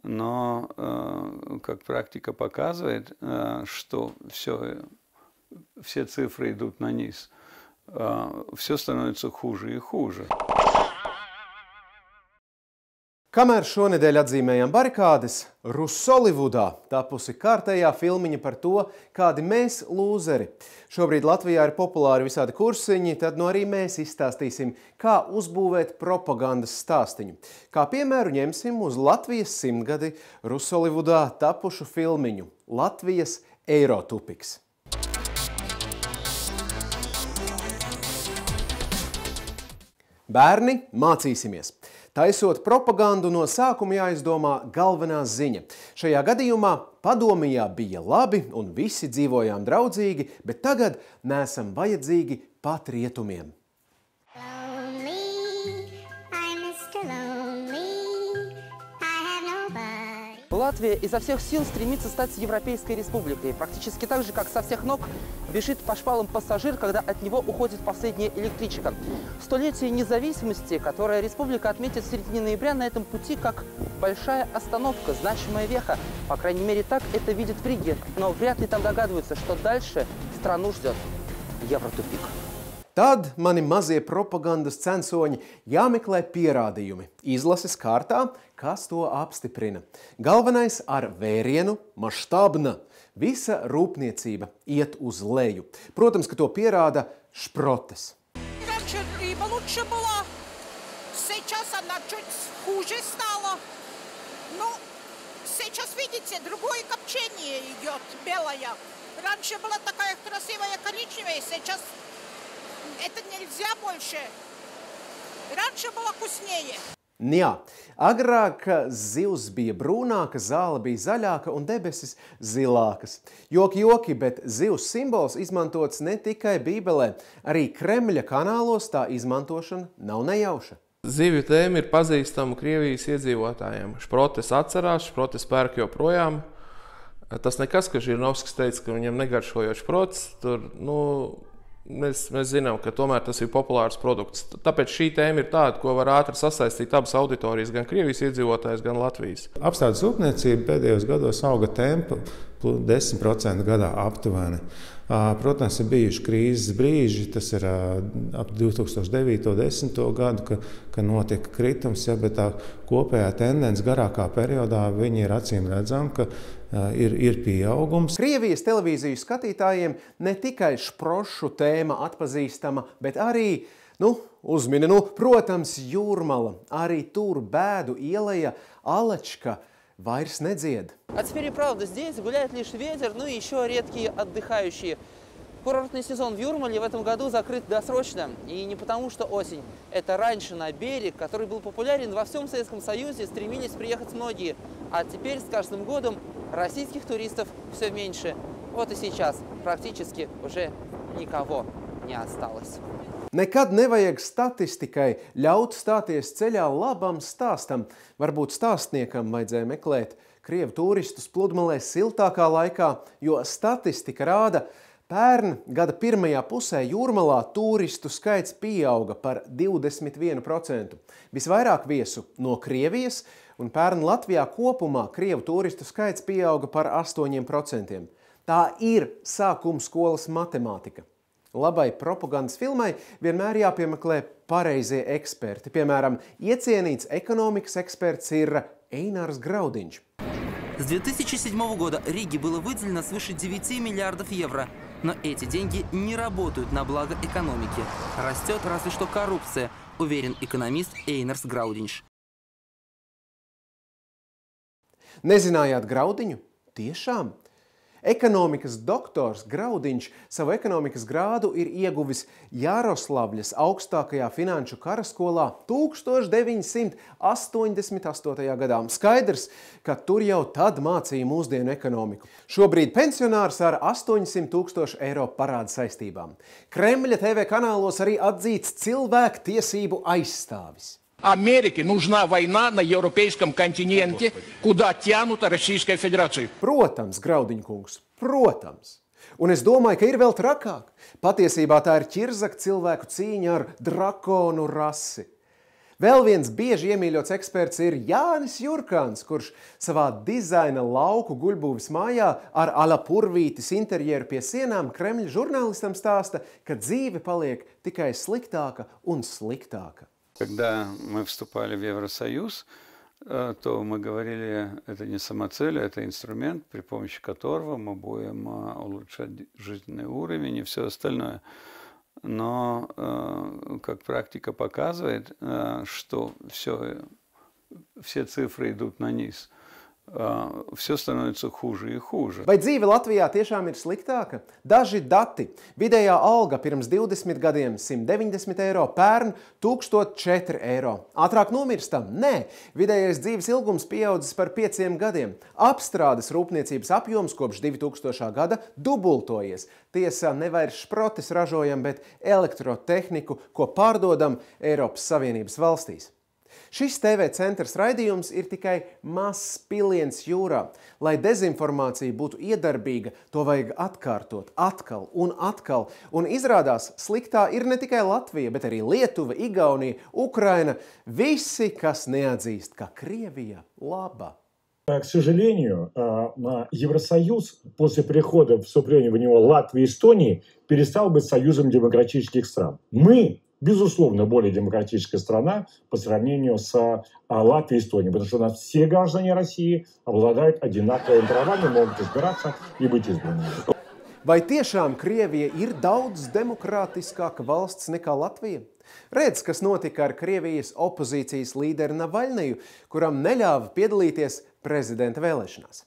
но, как практика показывает, что все цифры идут на низ, все становится хуже и хуже. Kamēr šonedēļ atzīmējam barikādes, Russolivudā tapusi kārtējā filmiņa par to, kādi mēs lūzeri. Šobrīd Latvijā ir populāri visādi kursiņi, tad no arī mēs izstāstīsim, kā uzbūvēt propagandas stāstiņu. Kā piemēru ņemsim uz Latvijas 100-gadi Russolivudā tapušu filmiņu Latvijas Eirotupiks. Bērni, mācīsimies! Taisot propagandu, no sākuma jāizdomā galvenā ziņa. Šajā gadījumā Padomijā bija labi un visi dzīvojām draudzīgi, bet tagad neesam vajadzīgi pat rietumiem. Латвия изо всех сил стремится стать Европейской республикой. Практически так же, как со всех ног бежит по шпалам пассажир, когда от него уходит последняя электричка. Столетие независимости, которое республика отметит в середине ноября, на этом пути как большая остановка, значимая веха. По крайней мере, так это видят в Риге. Но вряд ли там догадываются, что дальше страну ждет Евротупик. Tad mani mazie propagandas censoņi jāmeklē pierādījumi, izlases kārtā, kas to apstiprina. Galvenais ar vērienu maštabna. Visa rūpniecība iet uz leju. Protams, ka to pierāda šprotes. Раньше рыба лучше была, сейчас она чуть хуже стала. Ну, сейчас, видите, другое копчение идет, белое. Раньше была такая красивая коричневая, сейчас это нельзя больше. Раньше было вкуснее. Jā, agrāk zivs bija brūnāka, zāle bija zaļāka un debesis zilākas. Joki, bet zivs simbols izmantots ne tikai Bībelē, arī Kremļa kanālos tā izmantošana nav nejauša. Zivju tēma ir pazīstama Krievijas iedzīvotājiem. Šprotes atcerās, šprotes pērk joprojām. Tas nekas, ka Žirinovskis teica, ka viņam negaršojot šprotes, tur, Mēs zinām, ka tomēr tas ir populārs produkts. Tāpēc šī tēma ir tāda, ko var ātri sasaistīt abas auditorijas, gan Krievijas iedzīvotājs, gan Latvijas. Apstrādes rūpniecība pēdējos gados auga tempu 10% gadā aptuveni. Protams, ir bijuši krīzes brīži, tas ir ap 2009.10. gadu, ka notika kritums, bet tā kopējā tendence garākā periodā viņi ir acīm redzama, ka ir pieaugums. Krievijas televīziju skatītājiem ne tikai šprošu tēma atpazīstama, bet arī, protams, Jūrmala. Arī tur bēdu ieleja Alačka вайрс не дзед. А теперь и правда, здесь гуляет лишь ветер, и еще редкие отдыхающие. Курортный сезон в Юрмале в этом году закрыт досрочно. И не потому, что осень. Это раньше на берег, который был популярен во всем Советском Союзе, стремились приехать многие. А теперь с каждым годом российских туристов все меньше. Вот и сейчас практически уже никого не осталось. Nekad nevajag statistikai ļaut stāties ceļā labam stāstam. Varbūt stāstniekam vajadzēja meklēt krievu turistus pludmalē siltākā laikā, jo statistika rāda, pērn gada pirmajā pusē Jūrmalā turistu skaits pieauga par 21%. Visvairāk viesu no Krievijas, un pērn Latvijā kopumā krievu turistu skaits pieauga par 8%. Tā ir sākuma skolas matemātika. Labai propagandas filmai vienmēr jāpiemeklē pareizie eksperti. Piemēram, iecienīts ekonomikas eksperts ir Einars Graudiņš. С 2007 года Риге было выделено свыше 9 миллиардов евро. Но эти деньги не работают на благо экономики. Растет разве что коррупция, уверен экономист Einars Graudiņš. Nezinājāt Graudiņu? Tiešām? Ekonomikas doktors Graudiņš savu ekonomikas grādu ir ieguvis Jaroslavļas augstākajā finanšu karaskolā 1988. gadā. Skaidrs, ka tur jau tad mācīja mūsdienu ekonomiku. Šobrīd pensionārs ar 800 000 eiro parāda saistībām. Kremļa TV kanālos arī atzīts cilvēku tiesību aizstāvis. Америке нужна война на европейском континенте, куда тянута Российская Федерация. Protams, Graudiņkungs, protams. Un es domāju, ka ir vēl trakāk. Patiesībā tā ir ķirzaka cilvēku cīņa ar drakonu rasi. Vēl viens bieži iemīļots eksperts ir Jānis Jurkāns, kurš savā dizaina lauku guļbūves mājā ar alapurvītis interjeru pie sienām Kremļa žurnālistam stāsta, ka dzīve paliek tikai sliktāka un sliktāka. Когда мы вступали в Евросоюз, то мы говорили, это не самоцель, это инструмент, при помощи которого мы будем улучшать жизненный уровень и все остальное. Но, как практика показывает, что все цифры идут на низ. Все становится хуже и хуже. Vai dzīve Latvijā tiešām ir sliktāka? Daži dati. Vidējā alga pirms 20 gadiem 190 eiro, pērn 1004 eiro. Ātrāk nomirstam? Nē. Vidējais dzīves ilgums pieaudzis par 5 gadiem. Apstrādes rūpniecības apjoms kopš 2000. gada dubultojies. Tiesa, ne vairs šprotes ražojam, bet elektrotehniku, ko pārdodam Eiropas Savienības valstīs. Šis TV centrs raidījums ir tikai mazs piliens jūrā. Lai dezinformācija būtu iedarbīga, to vajag atkārtot atkal un atkal. Un izrādās, sliktā ir ne tikai Latvija, bet arī Lietuva, Igaunija, Ukraina. Visi, kas neatzīst, ka Krievija laba. К сожалению, Евросоюз после прихода вступления в него Латвии и Эстонии перестал быть союзом демократических стран. Мы, безусловно, более демократическая страна по сравнению с Латвией и Эстонией, потому что у нас все граждане России обладают одинаковыми правами, могут избираться и быть избранными. Vai tiešām Krievija ir daudz demokrātiskāka valsts nekā Latvija? Redz, kas notika ar Krievijas opozīcijas līderi Navaļniju, kuram neļāva piedalīties prezidenta vēlēšanās.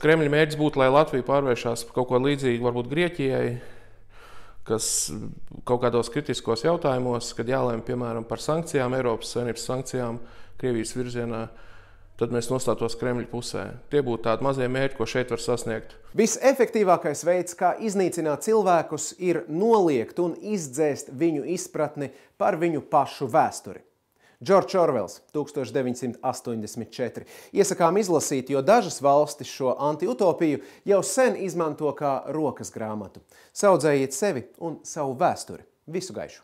Kremļa mērķis būtu, lai Latvija pārvēršās par kaut ko līdzīgu varbūt Grieķijai, kas kaut kādos kritiskos jautājumos, kad jālēm, piemēram, par sankcijām, Eiropas Savienības sankcijām Krievijas virzienā, tad mēs nostātos Kremļa pusē. Tie būtu tādi mazie mērķi, ko šeit var sasniegt. Visefektīvākais veids, kā iznīcināt cilvēkus, ir noliegt un izdzēst viņu izpratni par viņu pašu vēsturi. Džordžs Orvels, 1984. Iesakām izlasīt, jo dažas valstis šo antiutopiju jau sen izmanto kā rokas grāmatu. Saudzējiet sevi un savu vēsturi. Visu gaišu!